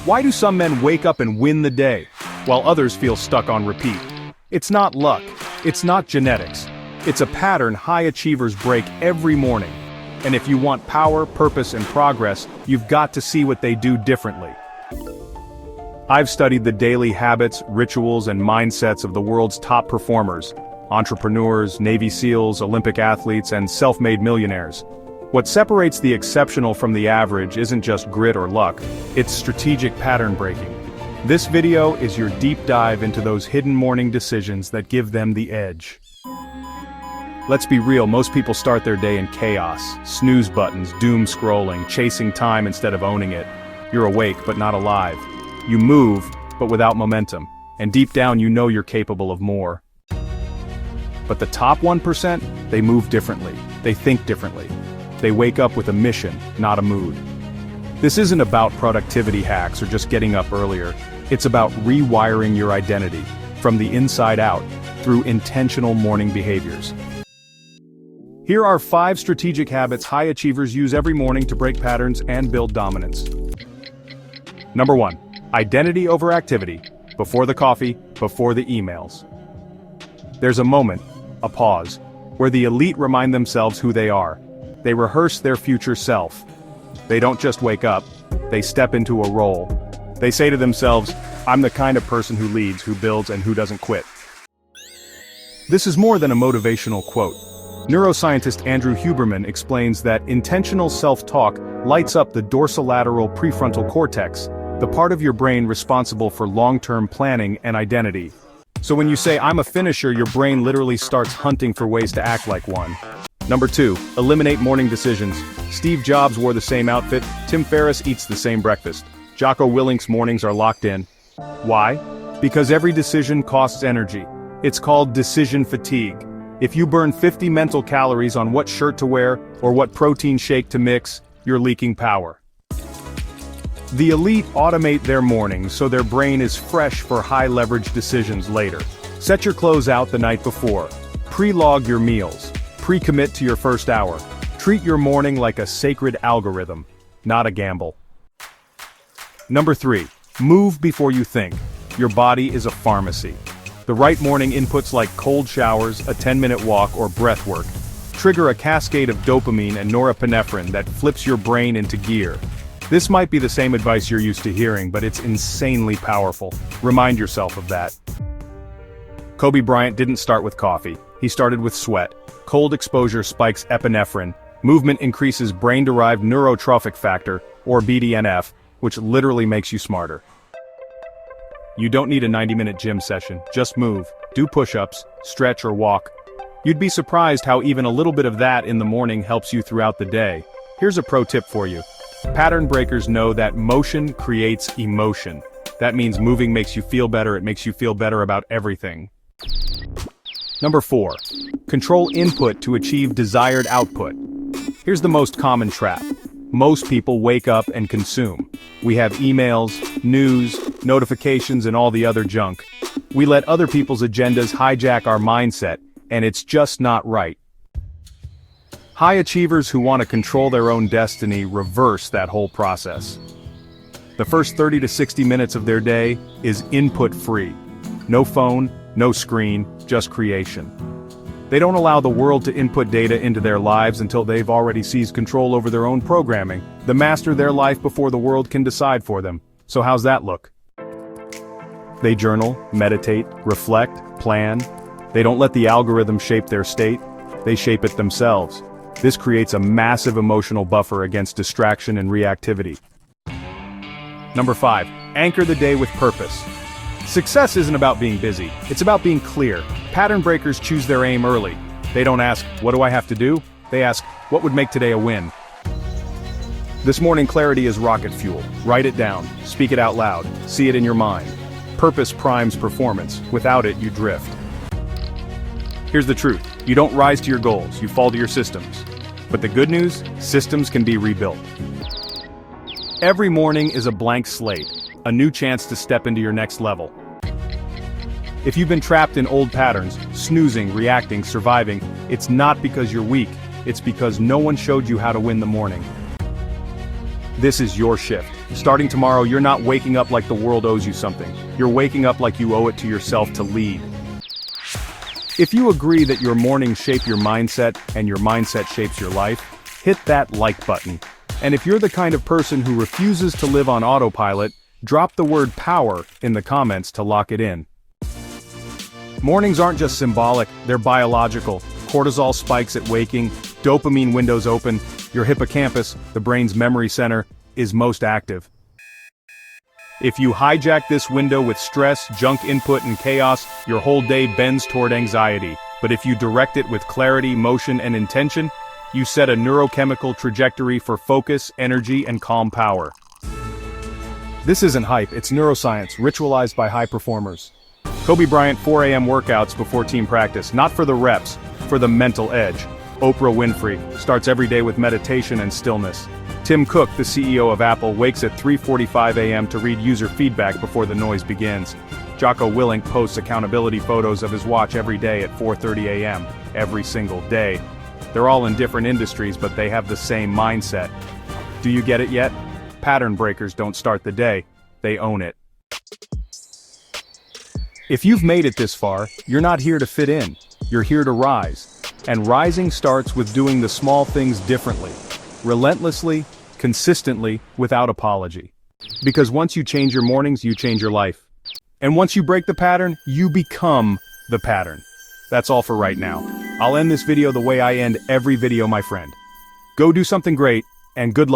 Why do some men wake up and win the day, while others feel stuck on repeat? It's not luck. It's not genetics. It's a pattern high achievers break every morning. And if you want power, purpose, and progress, you've got to see what they do differently. I've studied the daily habits, rituals, and mindsets of the world's top performers, entrepreneurs, Navy SEALs, Olympic athletes, and self-made millionaires. What separates the exceptional from the average isn't just grit or luck, it's strategic pattern breaking. This video is your deep dive into those hidden morning decisions that give them the edge. Let's be real, most people start their day in chaos, snooze buttons, doom scrolling, chasing time instead of owning it. You're awake but not alive. You move, but without momentum. And deep down you know you're capable of more. But the top 1%, they move differently. They think differently. They wake up with a mission, not a mood. This isn't about productivity hacks or just getting up earlier. It's about rewiring your identity, from the inside out, through intentional morning behaviors. Here are 5 strategic habits high achievers use every morning to break patterns and build dominance. Number 1. Identity over activity. Before the coffee, before the emails. There's a moment, a pause, where the elite remind themselves who they are. They rehearse their future self. They don't just wake up, they step into a role. They say to themselves, I'm the kind of person who leads, who builds, and who doesn't quit. This is more than a motivational quote. Neuroscientist Andrew Huberman explains that intentional self-talk lights up the dorsolateral prefrontal cortex, the part of your brain responsible for long-term planning and identity. So when you say, I'm a finisher, your brain literally starts hunting for ways to act like one. Number 2, eliminate morning decisions. Steve Jobs wore the same outfit, Tim Ferriss eats the same breakfast. Jocko Willink's mornings are locked in. Why? Because every decision costs energy. It's called decision fatigue. If you burn 50 mental calories on what shirt to wear or what protein shake to mix, you're leaking power. The elite automate their mornings so their brain is fresh for high-leverage decisions later. Set your clothes out the night before. Pre-log your meals. Pre-commit to your first hour. Treat your morning like a sacred algorithm, not a gamble. Number 3. Move before you think. Your body is a pharmacy. The right morning inputs like cold showers, a 10-minute walk, or breath work trigger a cascade of dopamine and norepinephrine that flips your brain into gear. This might be the same advice you're used to hearing, but it's insanely powerful. Remind yourself of that. Kobe Bryant didn't start with coffee. He started with sweat. Cold exposure spikes epinephrine. Movement increases brain-derived neurotrophic factor, or BDNF, which literally makes you smarter. You don't need a 90-minute gym session, just move, do push-ups, stretch or walk. You'd be surprised how even a little bit of that in the morning helps you throughout the day. Here's a pro tip for you. Pattern breakers know that motion creates emotion. That means moving makes you feel better, it makes you feel better about everything. Number 4. Control input to achieve desired output. Here's the most common trap. Most people wake up and consume. We have emails, news, notifications, and all the other junk. We let other people's agendas hijack our mindset, and it's just not right. High achievers who want to control their own destiny reverse that whole process. The first 30 to 60 minutes of their day is input-free. No phone, no screen, just creation. They don't allow the world to input data into their lives until they've already seized control over their own programming. They master their life before the world can decide for them. So how's that look? They journal, meditate, reflect, plan. They don't let the algorithm shape their state. They shape it themselves. This creates a massive emotional buffer against distraction and reactivity. Number 5. Anchor the day with purpose. Success isn't about being busy, it's about being clear. Pattern breakers choose their aim early. They don't ask, what do I have to do? They ask, what would make today a win? This morning clarity is rocket fuel. Write it down, speak it out loud, see it in your mind. Purpose primes performance. Without it, you drift. Here's the truth. You don't rise to your goals, you fall to your systems. But the good news, systems can be rebuilt. Every morning is a blank slate, a new chance to step into your next level. If you've been trapped in old patterns, snoozing, reacting, surviving, it's not because you're weak, it's because no one showed you how to win the morning. This is your shift. Starting tomorrow, you're not waking up like the world owes you something. You're waking up like you owe it to yourself to lead. If you agree that your mornings shape your mindset and your mindset shapes your life, hit that like button. And if you're the kind of person who refuses to live on autopilot, drop the word power in the comments to lock it in. Mornings aren't just symbolic, they're biological. Cortisol spikes at waking, dopamine windows open, your hippocampus, the brain's memory center, is most active. If you hijack this window with stress, junk input and chaos, your whole day bends toward anxiety. But if you direct it with clarity, motion and intention, you set a neurochemical trajectory for focus, energy and calm power. This isn't hype, it's neuroscience, ritualized by high performers. Kobe Bryant 4 a.m. workouts before team practice, not for the reps, for the mental edge. Oprah Winfrey starts every day with meditation and stillness. Tim Cook, the CEO of Apple, wakes at 3:45 a.m. to read user feedback before the noise begins. Jocko Willink posts accountability photos of his watch every day at 4:30 a.m., every single day. They're all in different industries, but they have the same mindset. Do you get it yet? Pattern breakers don't start the day, they own it. If you've made it this far, you're not here to fit in, you're here to rise. And rising starts with doing the small things differently, relentlessly, consistently, without apology. Because once you change your mornings, you change your life. And once you break the pattern, you become the pattern. That's all for right now. I'll end this video the way I end every video, my friend. Go do something great, and good luck.